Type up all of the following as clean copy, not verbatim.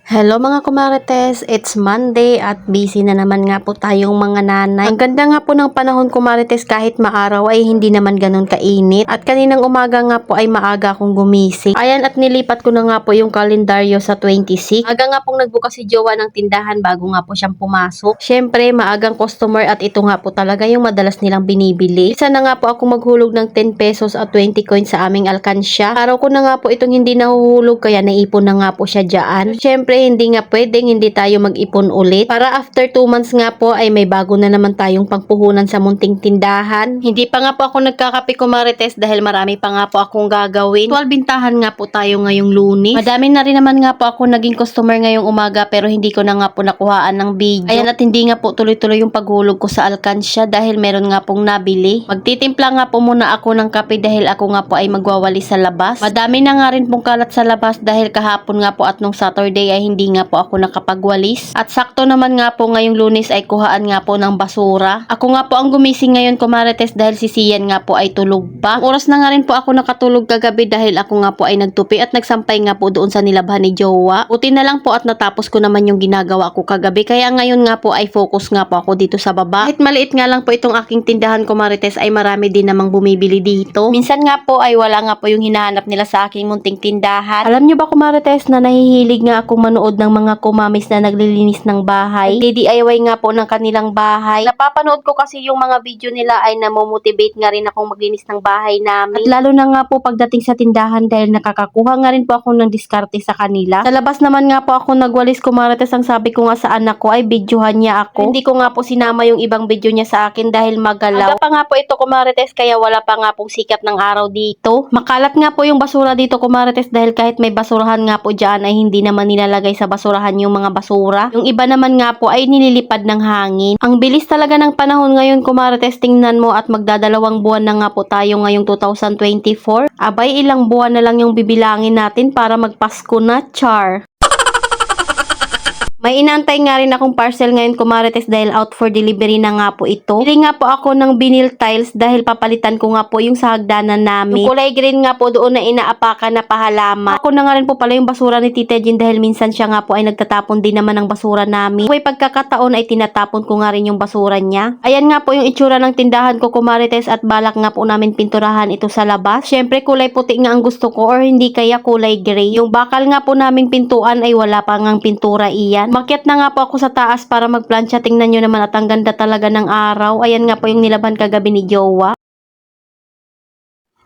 Hello mga kumarites, it's Monday at busy na naman nga po tayong mga nanay. Ang ganda nga po ng panahon kumarites kahit maaraw ay hindi naman ganun kainit. At kaninang umaga nga po ay maaga akong gumising. Ayan at nilipat ko na nga po yung kalendaryo sa 26. Aga nga pong nagbukas si Jowa ng tindahan bago nga po siyang pumasok. Syempre maagang customer at ito nga po talaga yung madalas nilang binibili. Isa na nga po ako maghulog ng 10 pesos at 20 coins sa aming alkansya. Araw ko na nga po itong hindi nahuhulog kaya naipon na nga po siya dyan. Syempre hindi nga pwedeng hindi tayo mag-ipon ulit. Para after 2 months nga po ay may bago na naman tayong pangpuhunan sa munting tindahan. Hindi pa nga po ako nagkakape kumarites dahil marami pa nga po akong gagawin. Tuwal bintahan nga po tayo ngayong Lunes. Madami na rin naman nga po ako naging customer ngayong umaga pero hindi ko na nga po nakuhaan ng video. Ayan at hindi nga po tuloy-tuloy yung paghulog ko sa alkansya dahil meron nga pong nabili. Magtitimpla nga po muna ako ng kape dahil ako nga po ay magwawali sa labas. Madami na nga rin pong kalat sa labas dahil kahapon nga po at nung Saturday ay hindi nga po ako nakapagwalis. At sakto naman nga po ngayong Lunes ay kuhaan nga po ng basura. Ako nga po ang gumising ngayon kumarites dahil si Sian nga po ay tulog pa. Oras na nga rin po ako nakatulog kagabi dahil ako nga po ay nagtupi at nagsampay nga po doon sa nilabhan ni Jowa. Buti na lang po at natapos ko naman yung ginagawa ko kagabi kaya ngayon nga po ay focus nga po ako dito sa baba. Kahit maliit nga lang po itong aking tindahan kumarites ay marami din namang bumibili dito. Minsan nga po ay wala nga po yung hinahanap nila sa aking munting tindahan. Alam nyo ba kumarites na nahihilig nga akong manood ng mga kumamis na naglilinis ng bahay. DIY nga po ng kanilang bahay. Napapanood ko kasi yung mga video nila ay namomotivate nga rin akong maglinis ng bahay namin. At lalo na nga po pagdating sa tindahan dahil nakakakuha nga rin po ako ng diskarte sa kanila. Sa labas naman nga po ako nagwalis kumarites ang sabi ko nga sa anak ko ay videohan niya ako. Hindi ko nga po sinama yung ibang video niya sa akin dahil magalaw. Aga pa nga po ito kumarites kaya wala pa nga pong sikat ng araw dito. Makalat nga po yung basura dito kumarites dahil kahit may basurahan nga po dyan ay hindi naman nilalagay sa basurahan yung mga basura. Yung iba naman nga po ay nililipad ng hangin. Ang bilis talaga ng panahon ngayon kumarites, tingnan mo at magdadalawang buwan na nga po tayo ngayong 2024. Abay ilang buwan na lang yung bibilangin natin para magpasko na, char. May inantay nga rin akong parcel ngayon kumarites dahil out for delivery na nga po ito. Bili nga po ako ng vinyl tiles dahil papalitan ko nga po yung sa hagdanan namin. Yung kulay green nga po doon na inaapakan na pahalaman. Ako na nga rin po pala yung basura ni Tita Jean dahil minsan siya nga po ay nagtatapon din naman ng basura namin. May pagkakataon ay tinatapon ko nga rin yung basura niya. Ayan nga po yung itsura ng tindahan ko kumarites at balak nga po namin pinturahan ito sa labas. Syempre kulay puti nga ang gusto ko or hindi kaya kulay gray. Yung bakal nga po naming pintuan ay wala pa ngang pintura iyan. Makyat na nga po ako sa taas para magplansya. Tingnan nyo naman at ang ganda talaga ng araw. Ayan nga po yung nilabhan kagabi ni Jowa.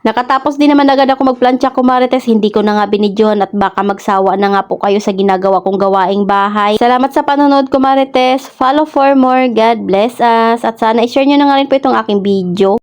Nakatapos din naman agad ako magplansya kumarites. Hindi ko na nga binidyohan at baka magsawa na nga po kayo sa ginagawa kong gawaing bahay. Salamat sa panonood kumarites. Follow for more. God bless us. At sana i-share nyo na nga rin po itong aking video.